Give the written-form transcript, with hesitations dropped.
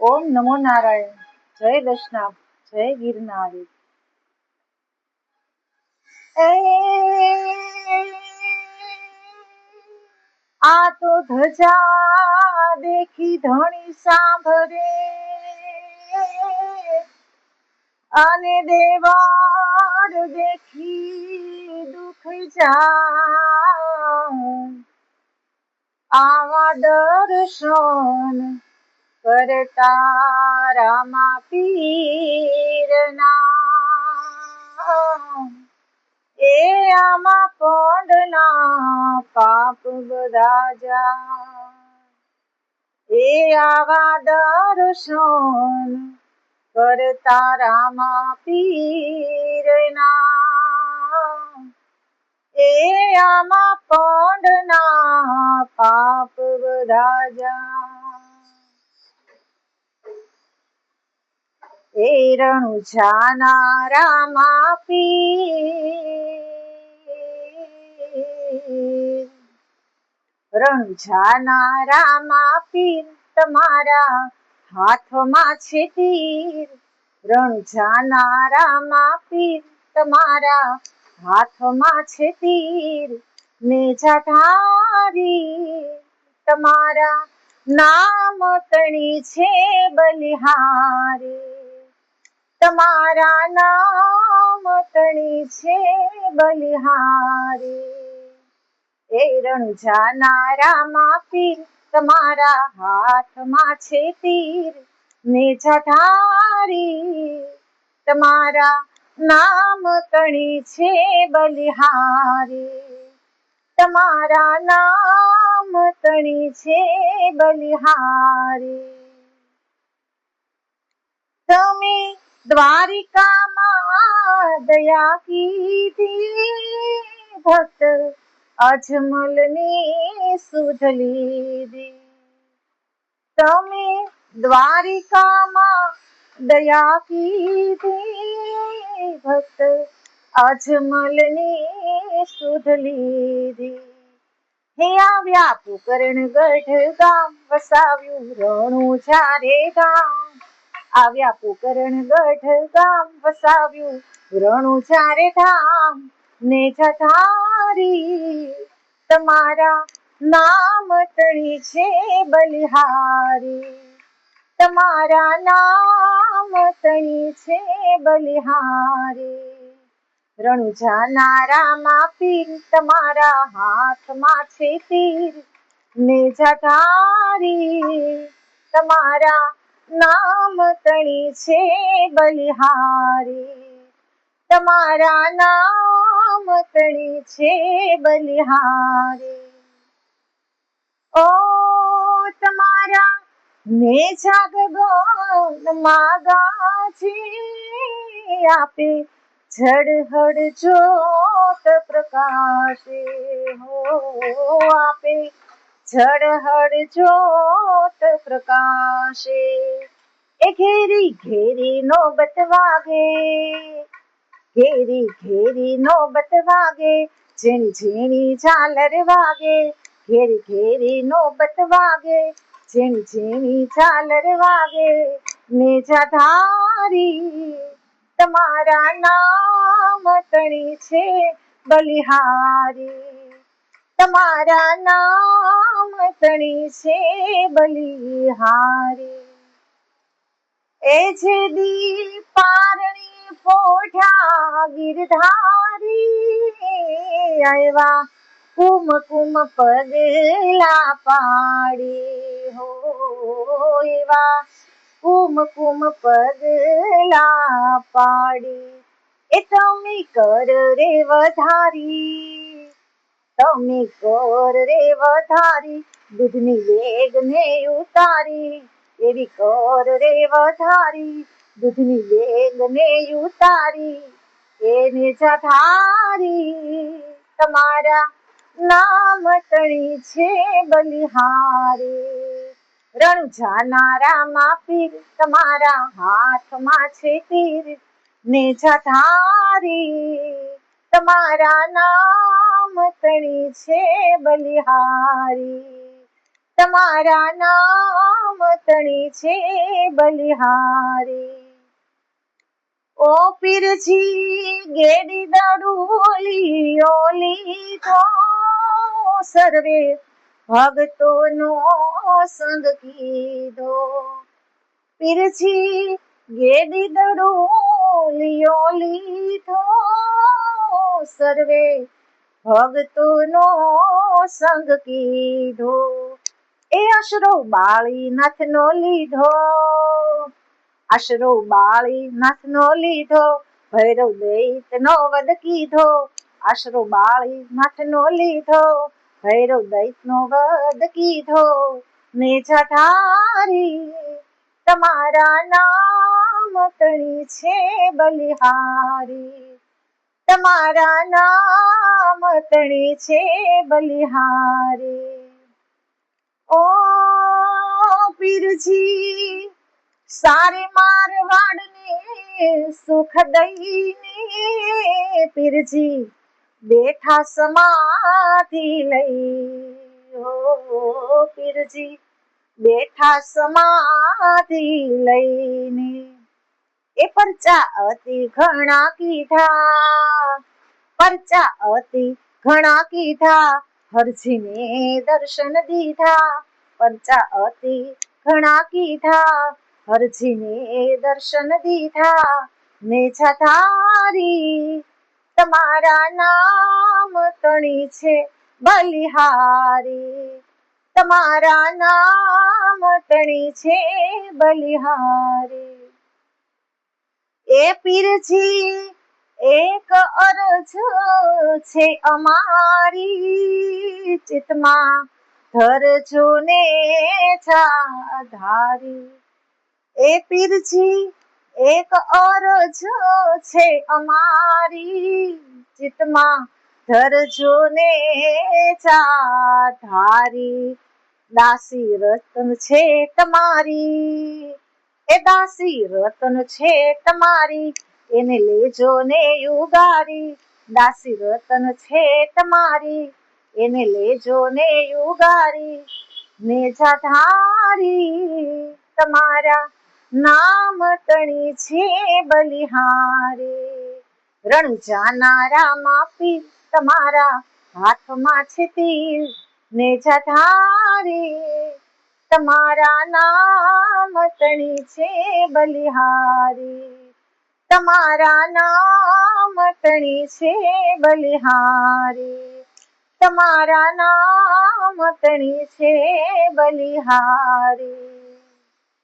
ઓમ નમો નારાયણ. જય દશનાથ, જય ગિરનારી. આ તો ધજા દેખી ધણી સાંભળે અને દેવાળ દેખી દુઃખ જાય. આવા દર્શન કરતા રામા પીરના એ આમાં પંડના પાપ બધા જાય. એ આવા દર્શન કરતા રામા પીરના એ આમાં પંડના પાપ બધા જાય. એ રણુજાના રામા પીર, રણુજાના રામા પીર તમારા હાથમાં છે તીર. રણુજાના રામા પીર તમારા હાથમાં છે તીર. નેજાધારી તમારા નામ તણી છે બલિહારી. તમારા નામ તણી છે બલિહારી. એ રણુજાના રામા પીર તમારા હાથમાં છે તીર. નેજાધારી તમારા નામ તણી છે બલિહારી. તમારા નામ તણી છે બલિહારી. તમે દ્વારિકામાં દયા કીધી, ભક્ત અજમલની સુધ લીધી. તમે દ્વારિકામાં દયા કીધી, ભક્ત અજમલની સુધ લીધી. હે આવ્યા પોકરણગઢ ગામ, વસાવ્યું રણુજા રે ગામ. આવ્યા પોકરણગઢ ગામ, વસાવ્યું રણુજા રે ધામ. નેજાધારી તમારા નામ તણી છે બલિહારી. તમારા નામ તણી છે બલિહારી. રણુજાના રામા પીર તમારા હાથમાં છે તીર. નેજાધારી તમારા નામ તણી છે બલિહારી. તમારા નામ તણી છે બલિહારી. ઓ તમારા નેજા ગગનમાં ગાજી, આપે ઝળહળ જ્યોત પ્રકાશે. હો આપે ઝળહળ જ્યોત પ્રકાશે. એ ઘેરી ઘેરી નોબત વાગે, ઘેરી ઘેરી નોબત વાગે. ઝીણી ઝીણી ઝાલર વાગે, ઘેરી ઘેરી નોબત વાગે. ઝીણી ઝીણી ઝાલર વાગે. નેજાધારી તમારા નામ તણી છે બલિહારી. તમારા નામ તણી છે બલિહારી. એ છે દીપારણી પોઢા ગિરધારી, આવ્યા કુમ કુમ પગલા પાડી. હો એવા કુમ કુમ પગલા પાડી. એ તમે કર રે વધારી, તમે કર રે વધારી. દૂધની વેગ ને ઉતારી, એવી કર રે વધારી. દૂધની વેગ ને ઉતારી. એ નેજાધારી તમારા નામ તણી છે બલિહારી. રણુજાના રામા પીર તમારા હાથમાં છે તીર. નેજાધારી તમારા નામ તણી છે બલિહારી. તમારા નામ તણી છે બલિહારી. ઓ પીરજી ગેડી દડુલી ઓલી તો સર્વે ભક્તોનો સંગ કીધો. પીરજી ગેડી દડુલી ઓલી તો સર્વે ભક્તોનો સંગ કીધો. એ આશરો બાળી નાથનો લીધો, આશરો બાળી નાથનો લીધો, ભૈરવ દૈત્યનો વધ કીધો. આશરો બાળી નાથનો લીધો, ભૈરવ દૈત્યનો વધ કીધો. નેજા ધારી તમારા નામ તણી છે બલિહારી. તમારા નામ તણી છે બલિહારી. ઓ પીરજી સારે મારવાડને સુખ દઈને પીરજી બેઠા સમાધિ લઈ. ઓ પીરજી બેઠા સમાધિ લઈને. એ પરચા અતિ ઘણા કીધા, પરચા અતિ ઘણા કીધા, હરજીને દર્શન દીધા. પરચા અતિ ઘણા કીધા, હરજીને દર્શન દીધા. નેજા ધારી તમારા નામ તણી છે બલિહારી. તમારા નામ તણી છે બલિહારી. એ પીરજી એક અરજ છે અમારી, ચિતમાં ધરજો ને ધારી. એ પીરજી એક અરજ છે અમારી, ચિતમાં ધરજો ને ધારી. દાસી રતન છે તમારી, એ દાસી રતન છે તમારી, એને લેજો ને ઉગારી. દાસી રતન છે તમારી, એને લેજો ને ઉગારી. નેજા ધારી તમારા નામ તણી છે બલિહારી. રણજાના માપી તમારા હાથમાં છે તીર. નેજા ધારી તમારા નામ તણી છે બલિહારી. તમારા નામ તણી છે બલિહારી. તમારા નામ તણી છે બલિહારી.